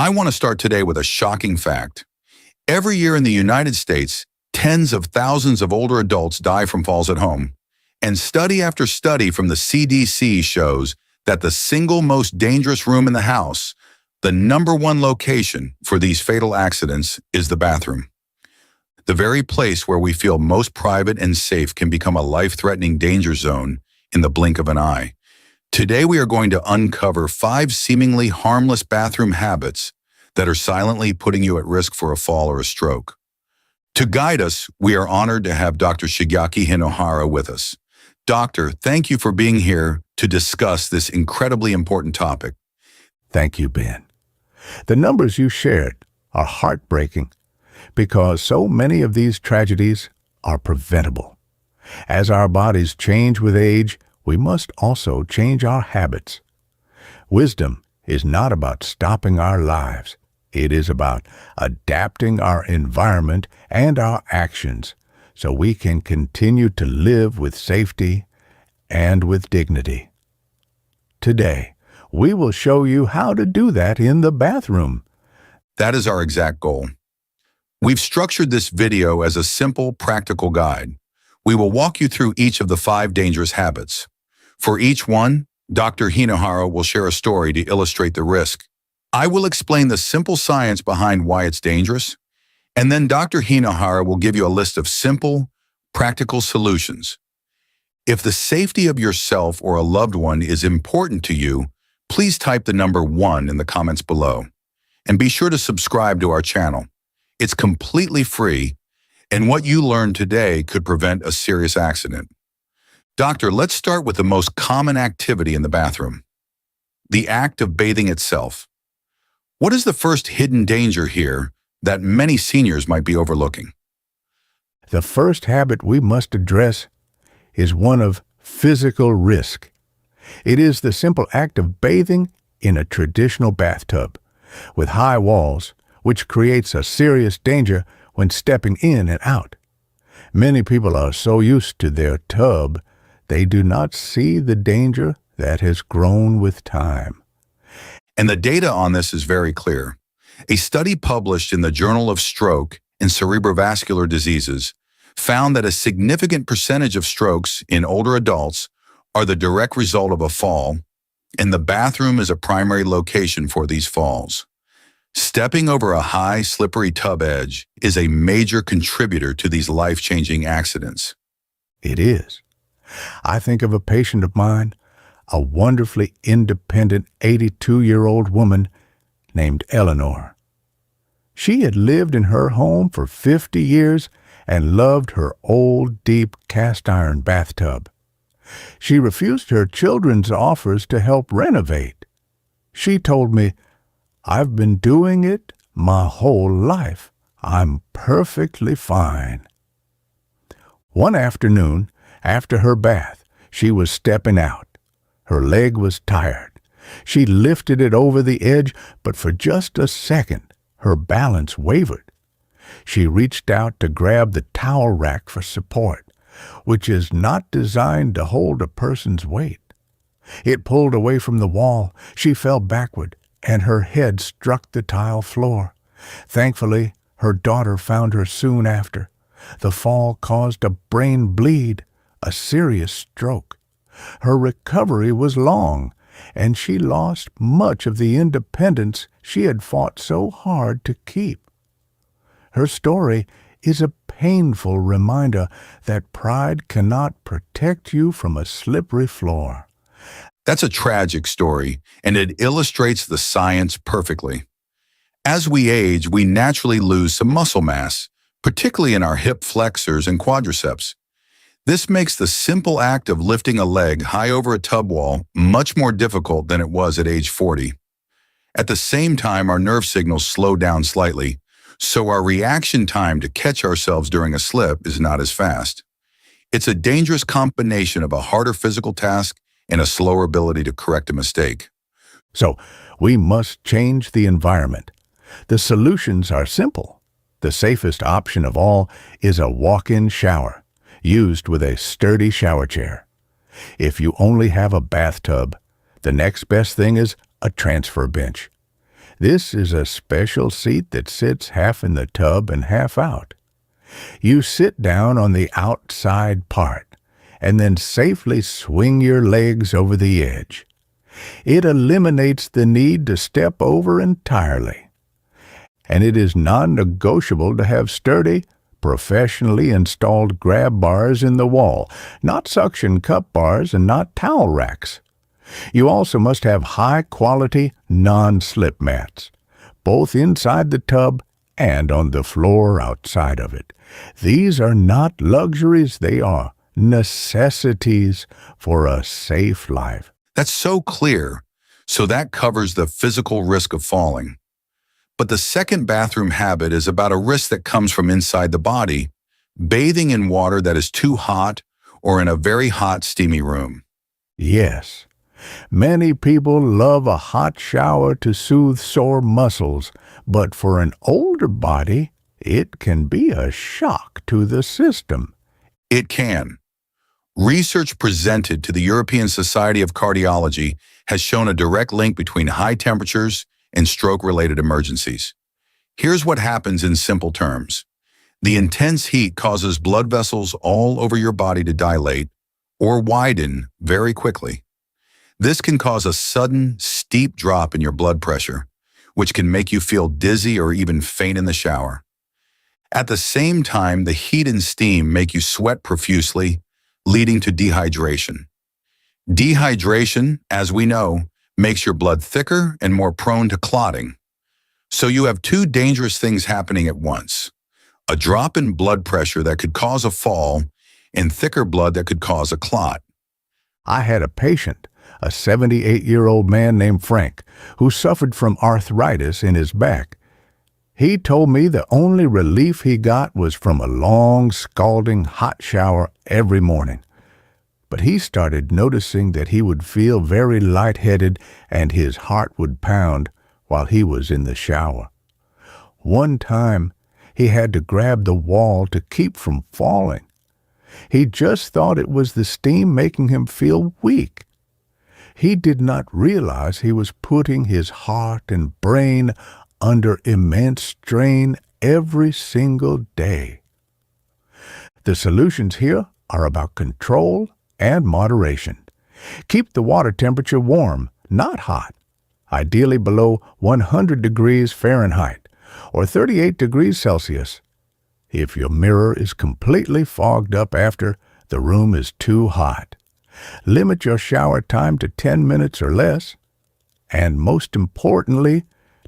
I want to start today with a shocking fact. Every year in the United States, tens of thousands of older adults die from falls at home. And study after study from the CDC shows that the single most dangerous room in the house, the #1 location for these fatal accidents, is the bathroom. The very place where we feel most private and safe can become a life-threatening danger zone in the blink of an eye. Today we are going to uncover 5 seemingly harmless bathroom habits that are silently putting you at risk for a fall or a stroke. To guide us, we are honored to have Dr. Shigeaki Hinohara with us. Doctor, thank you for being here to discuss this incredibly important topic. Thank you, Ben. The numbers you shared are heartbreaking because so many of these tragedies are preventable. As our bodies change with age, we must also change our habits. Wisdom is not about stopping our lives. It is about adapting our environment and our actions so we can continue to live with safety and with dignity. Today, we will show you how to do that in the bathroom. That is our exact goal. We've structured this video as a simple, practical guide. We will walk you through each of the 5 dangerous habits. For each one, Dr. Hinohara will share a story to illustrate the risk. I will explain the simple science behind why it's dangerous, and then Dr. Hinohara will give you a list of simple, practical solutions. If the safety of yourself or a loved one is important to you, please type the number 1 in the comments below. And be sure to subscribe to our channel. It's completely free, and what you learn today could prevent a serious accident. Doctor, let's start with the most common activity in the bathroom, the act of bathing itself. What is the first hidden danger here that many seniors might be overlooking? The first habit we must address is one of physical risk. It is the simple act of bathing in a traditional bathtub with high walls, which creates a serious danger when stepping in and out. Many people are so used to their tub, they do not see the danger that has grown with time. And the data on this is very clear. A study published in the Journal of Stroke and Cerebrovascular Diseases found that a significant percentage of strokes in older adults are the direct result of a fall, and the bathroom is a primary location for these falls. Stepping over a high, slippery tub edge is a major contributor to these life-changing accidents. It is. I think of a patient of mine, a wonderfully independent 82-year-old woman named Eleanor. She had lived in her home for 50 years and loved her old, deep cast-iron bathtub. She refused her children's offers to help renovate. She told me, "I've been doing it my whole life. I'm perfectly fine." One afternoon, after her bath, she was stepping out. Her leg was tired. She lifted it over the edge, but for just a second, her balance wavered. She reached out to grab the towel rack for support, which is not designed to hold a person's weight. It pulled away from the wall. She fell backward, and her head struck the tile floor. Thankfully, her daughter found her soon after. The fall caused a brain bleed, a serious stroke. Her recovery was long, and she lost much of the independence she had fought so hard to keep. Her story is a painful reminder that pride cannot protect you from a slippery floor. That's a tragic story, and it illustrates the science perfectly. As we age, we naturally lose some muscle mass, particularly in our hip flexors and quadriceps. This makes the simple act of lifting a leg high over a tub wall much more difficult than it was at age 40. At the same time, our nerve signals slow down slightly, so our reaction time to catch ourselves during a slip is not as fast. It's a dangerous combination of a harder physical task and a slower ability to correct a mistake. So, we must change the environment. The solutions are simple. The safest option of all is a walk-in shower, used with a sturdy shower chair. If you only have a bathtub, the next best thing is a transfer bench. This is a special seat that sits half in the tub and half out. You sit down on the outside part and then safely swing your legs over the edge. It eliminates the need to step over entirely. And it is non-negotiable to have sturdy, professionally installed grab bars in the wall, not suction cup bars and not towel racks. You also must have high-quality, non-slip mats, both inside the tub and on the floor outside of it. These are not luxuries, they are necessities for a safe life. That's so clear. So that covers the physical risk of falling. But the second bathroom habit is about a risk that comes from inside the body, bathing in water that is too hot or in a very hot, steamy room. Yes, many people love a hot shower to soothe sore muscles, but for an older body, it can be a shock to the system. It can. Research presented to the European Society of Cardiology has shown a direct link between high temperatures and stroke-related emergencies. Here's what happens in simple terms. The intense heat causes blood vessels all over your body to dilate or widen very quickly. This can cause a sudden, steep drop in your blood pressure, which can make you feel dizzy or even faint in the shower. At the same time, the heat and steam make you sweat profusely, leading to dehydration. Dehydration, as we know, makes your blood thicker and more prone to clotting. So you have two dangerous things happening at once: a drop in blood pressure that could cause a fall and thicker blood that could cause a clot. I had a patient, a 78-year-old man named Frank, who suffered from arthritis in his back. He told me the only relief he got was from a long, scalding hot shower every morning. But he started noticing that he would feel very lightheaded and his heart would pound while he was in the shower. One time, he had to grab the wall to keep from falling. He just thought it was the steam making him feel weak. He did not realize he was putting his heart and brain under immense strain every single day. The solutions here are about control and moderation. Keep the water temperature warm, not hot, ideally below 100 degrees Fahrenheit or 38 degrees Celsius. If your mirror is completely fogged up after the room is too hot, limit your shower time to 10 minutes or less. And most importantly,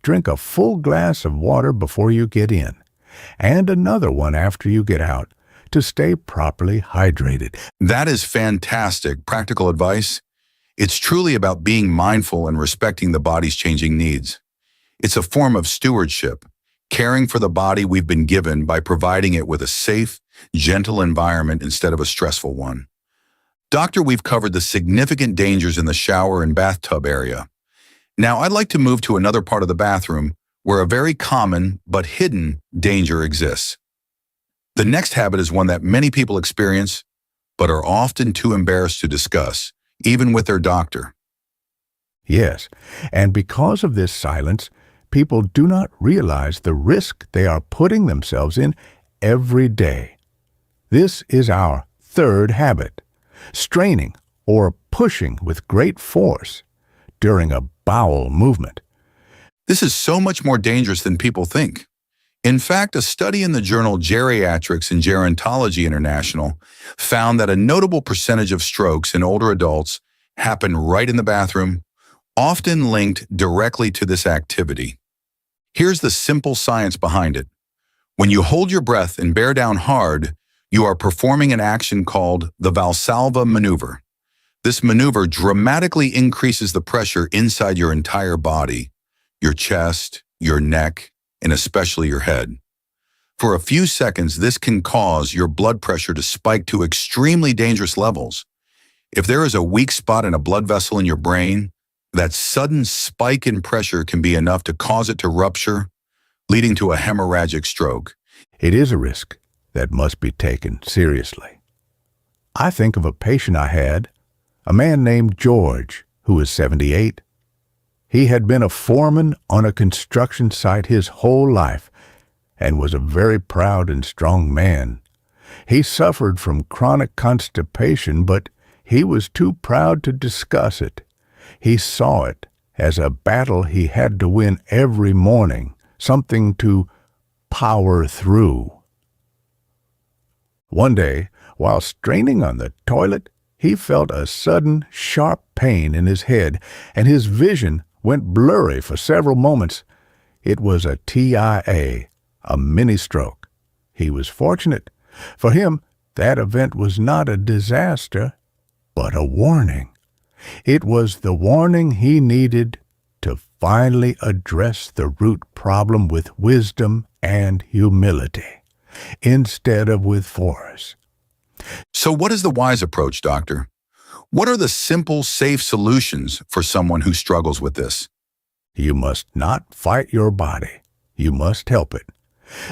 drink a full glass of water before you get in, and another one after you get out, to stay properly hydrated. That is fantastic practical advice. It's truly about being mindful and respecting the body's changing needs. It's a form of stewardship, caring for the body we've been given by providing it with a safe, gentle environment instead of a stressful one. Doctor, we've covered the significant dangers in the shower and bathtub area. Now, I'd like to move to another part of the bathroom where a very common but hidden danger exists. The next habit is one that many people experience but are often too embarrassed to discuss, even with their doctor. Yes, and because of this silence, people do not realize the risk they are putting themselves in every day. This is our third habit: straining or pushing with great force during a bowel movement. This is so much more dangerous than people think. In fact, a study in the journal Geriatrics and Gerontology International found that a notable percentage of strokes in older adults happen right in the bathroom, often linked directly to this activity. Here's the simple science behind it. When you hold your breath and bear down hard, you are performing an action called the Valsalva maneuver. This maneuver dramatically increases the pressure inside your entire body, your chest, your neck, and especially your head. For a few seconds, this can cause your blood pressure to spike to extremely dangerous levels. If there is a weak spot in a blood vessel in your brain, that sudden spike in pressure can be enough to cause it to rupture, leading to a hemorrhagic stroke. It is a risk that must be taken seriously. I think of a patient I had, a man named George, who is 78. He had been a foreman on a construction site his whole life and was a very proud and strong man. He suffered from chronic constipation, but he was too proud to discuss it. He saw it as a battle he had to win every morning, something to power through. One day, while straining on the toilet, he felt a sudden, sharp pain in his head, and his vision went blurry for several moments. It was a TIA, a mini-stroke. He was fortunate. For him, that event was not a disaster, but a warning. It was the warning he needed to finally address the root problem with wisdom and humility, instead of with force. So what is the wise approach, doctor? What are the simple, safe solutions for someone who struggles with this? You must not fight your body. You must help it.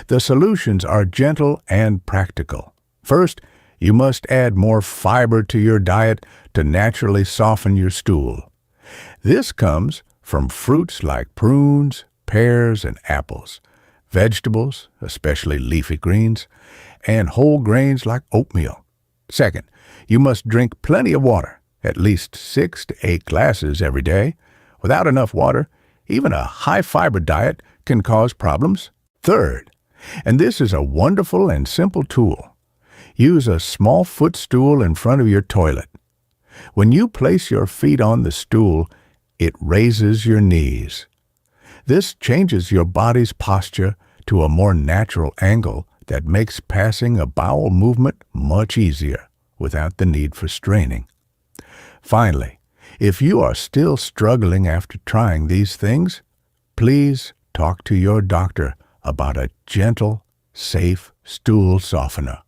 The solutions are gentle and practical. First, you must add more fiber to your diet to naturally soften your stool. This comes from fruits like prunes, pears, and apples, vegetables, especially leafy greens, and whole grains like oatmeal. Second, you must drink plenty of water, at least 6 to 8 glasses every day. Without enough water, even a high-fiber diet can cause problems. Third, and this is a wonderful and simple tool, use a small footstool in front of your toilet. When you place your feet on the stool, it raises your knees. This changes your body's posture to a more natural angle that makes passing a bowel movement much easier without the need for straining. Finally, if you are still struggling after trying these things, please talk to your doctor about a gentle, safe stool softener.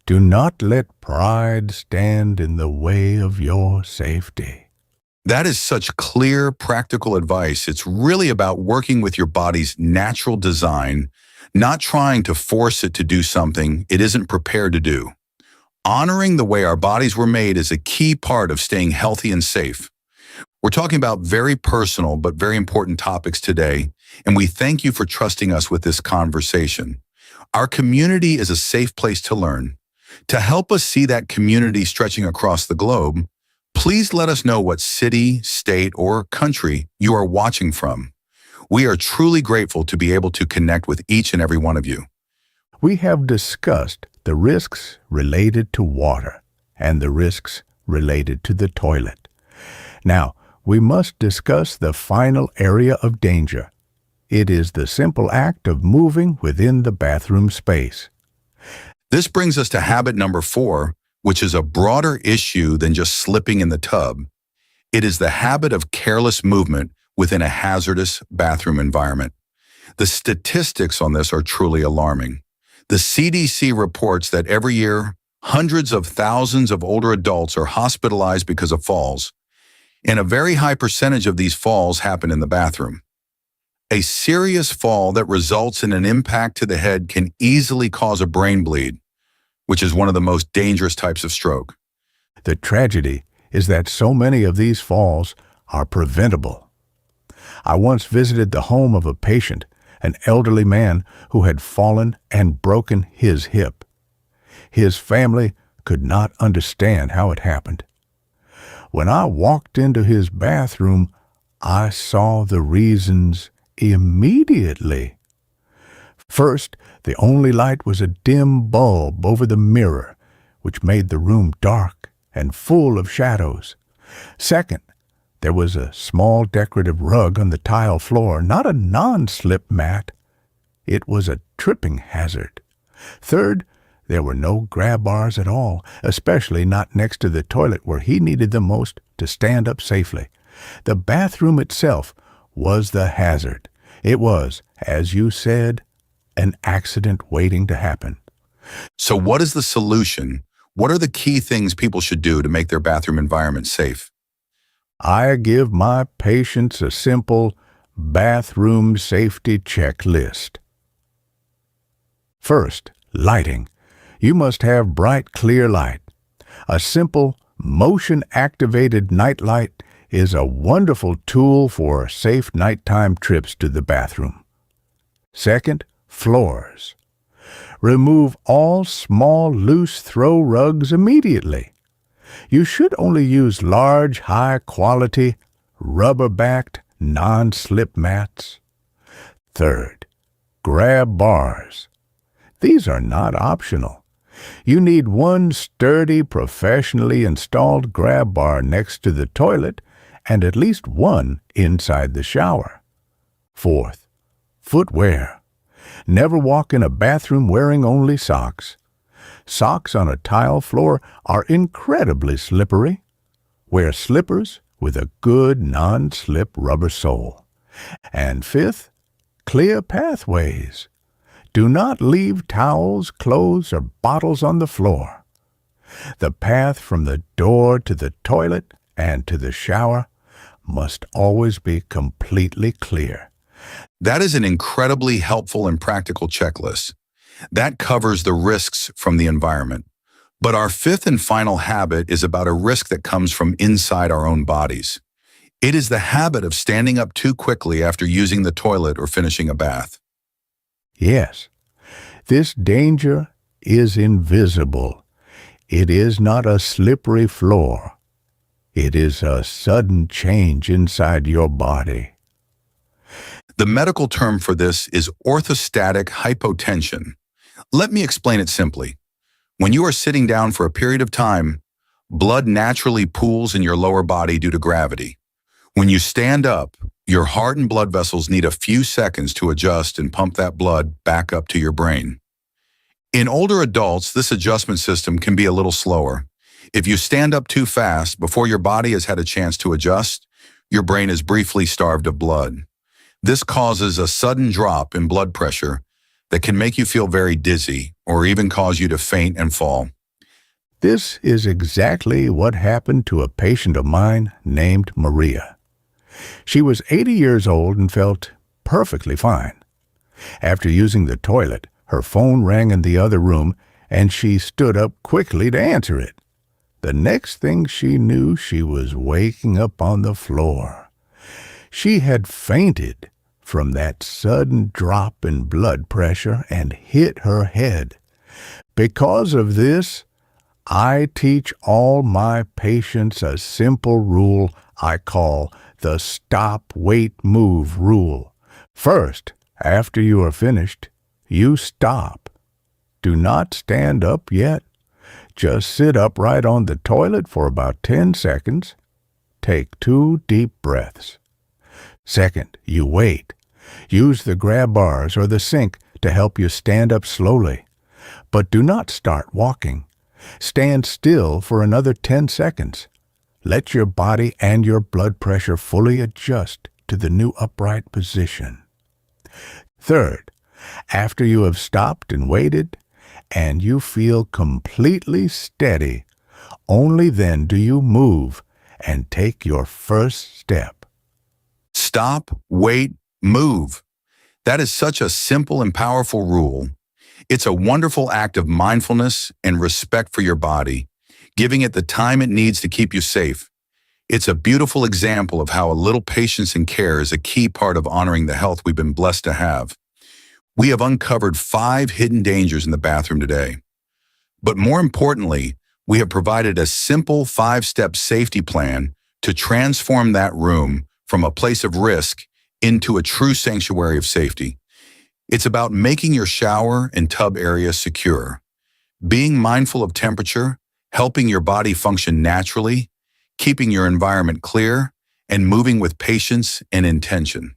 Do not let pride stand in the way of your safety. That is such clear, practical advice. It's really about working with your body's natural design, not trying to force it to do something it isn't prepared to do. Honoring the way our bodies were made is a key part of staying healthy and safe. We're talking about very personal but very important topics today, and we thank you for trusting us with this conversation. Our community is a safe place to learn. To help us see that community stretching across the globe, please let us know what city, state, or country you are watching from. We are truly grateful to be able to connect with each and every one of you. We have discussed the risks related to water and the risks related to the toilet. Now, we must discuss the final area of danger. It is the simple act of moving within the bathroom space. This brings us to habit number 4, which is a broader issue than just slipping in the tub. It is the habit of careless movement within a hazardous bathroom environment. The statistics on this are truly alarming. The CDC reports that every year, hundreds of thousands of older adults are hospitalized because of falls, and a very high percentage of these falls happen in the bathroom. A serious fall that results in an impact to the head can easily cause a brain bleed, which is one of the most dangerous types of stroke. The tragedy is that so many of these falls are preventable. I once visited the home of a patient, an elderly man who had fallen and broken his hip. His family could not understand how it happened. When I walked into his bathroom, I saw the reasons immediately. First, the only light was a dim bulb over the mirror, which made the room dark and full of shadows. Second, there was a small decorative rug on the tile floor, not a non-slip mat. It was a tripping hazard. Third, there were no grab bars at all, especially not next to the toilet where he needed them most to stand up safely. The bathroom itself was the hazard. It was, as you said, an accident waiting to happen. So what is the solution? What are the key things people should do to make their bathroom environment safe? I give my patients a simple bathroom safety checklist. First, lighting. You must have bright, clear light. A simple, motion-activated nightlight is a wonderful tool for safe nighttime trips to the bathroom. Second, floors. Remove all small, loose throw rugs immediately. You should only use large, high-quality, rubber-backed, non-slip mats. Third, grab bars. These are not optional. You need one sturdy, professionally installed grab bar next to the toilet and at least one inside the shower. Fourth, footwear. Never walk in a bathroom wearing only socks. Socks on a tile floor are incredibly slippery. Wear slippers with a good non-slip rubber sole. And fifth, clear pathways. Do not leave towels, clothes, or bottles on the floor. The path from the door to the toilet and to the shower must always be completely clear. That is an incredibly helpful and practical checklist. That covers the risks from the environment. But our fifth and final habit is about a risk that comes from inside our own bodies. It is the habit of standing up too quickly after using the toilet or finishing a bath. Yes, this danger is invisible. It is not a slippery floor. It is a sudden change inside your body. The medical term for this is orthostatic hypotension. Let me explain it simply. When you are sitting down for a period of time, blood naturally pools in your lower body due to gravity. When you stand up, your heart and blood vessels need a few seconds to adjust and pump that blood back up to your brain. In older adults, this adjustment system can be a little slower. If you stand up too fast before your body has had a chance to adjust, your brain is briefly starved of blood. This causes a sudden drop in blood pressure that can make you feel very dizzy or even cause you to faint and fall. This is exactly what happened to a patient of mine named Maria. She was 80 years old and felt perfectly fine. After using the toilet, her phone rang in the other room, and she stood up quickly to answer it. The next thing she knew, she was waking up on the floor. She had fainted from that sudden drop in blood pressure and hit her head. Because of this, I teach all my patients a simple rule I call the stop, wait, move rule. First, after you are finished, you stop. Do not stand up yet. Just sit upright on the toilet for about 10 seconds. Take 2 deep breaths. Second, you wait. Use the grab bars or the sink to help you stand up slowly. But do not start walking. Stand still for another 10 seconds. Let your body and your blood pressure fully adjust to the new upright position. Third, after you have stopped and waited, and you feel completely steady, only then do you move and take your first step. Stop, wait, move. That is such a simple and powerful rule. It's a wonderful act of mindfulness and respect for your body, giving it the time it needs to keep you safe. It's a beautiful example of how a little patience and care is a key part of honoring the health we've been blessed to have. We have uncovered 5 hidden dangers in the bathroom today. But more importantly, we have provided a simple 5-step safety plan to transform that room from a place of risk into a true sanctuary of safety. It's about making your shower and tub area secure, being mindful of temperature, helping your body function naturally, keeping your environment clear, and moving with patience and intention.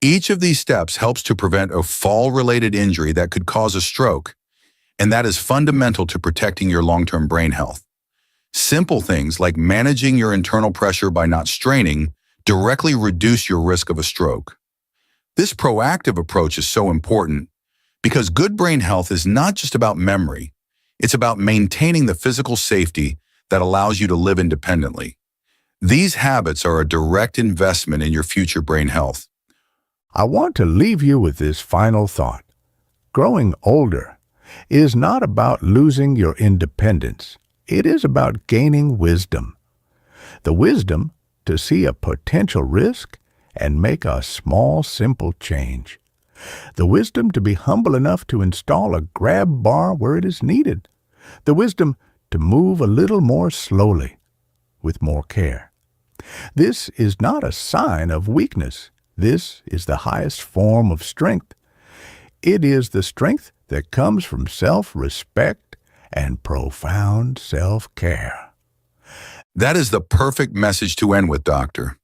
Each of these steps helps to prevent a fall-related injury that could cause a stroke, and that is fundamental to protecting your long-term brain health. Simple things like managing your internal pressure by not straining directly reduce your risk of a stroke. This proactive approach is so important because good brain health is not just about memory. It's about maintaining the physical safety that allows you to live independently. These habits are a direct investment in your future brain health. I want to leave you with this final thought. Growing older is not about losing your independence. It is about gaining wisdom. The wisdom to see a potential risk and make a small, simple change. The wisdom to be humble enough to install a grab bar where it is needed. The wisdom to move a little more slowly, with more care. This is not a sign of weakness. This is the highest form of strength. It is the strength that comes from self-respect and profound self-care. That is the perfect message to end with, Doctor.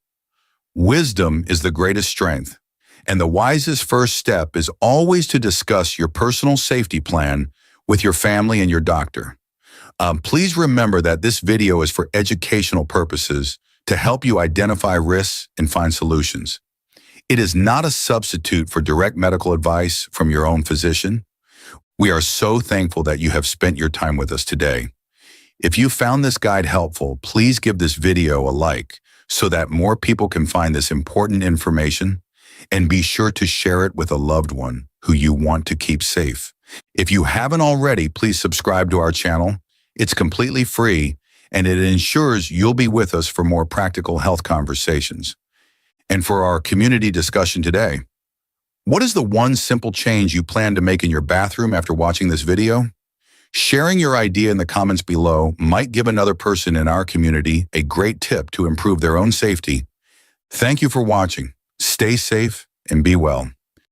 Wisdom is the greatest strength, and the wisest first step is always to discuss your personal safety plan with your family and your doctor. Please remember that this video is for educational purposes to help you identify risks and find solutions. It is not a substitute for direct medical advice from your own physician. We are so thankful that you have spent your time with us today. If you found this guide helpful, please give this video a like so that more people can find this important information, and be sure to share it with a loved one who you want to keep safe. If you haven't already, please subscribe to our channel. It's completely free, and it ensures you'll be with us for more practical health conversations. And for our community discussion today, what is the one simple change you plan to make in your bathroom after watching this video? Sharing your idea in the comments below might give another person in our community a great tip to improve their own safety. Thank you for watching. Stay safe and be well.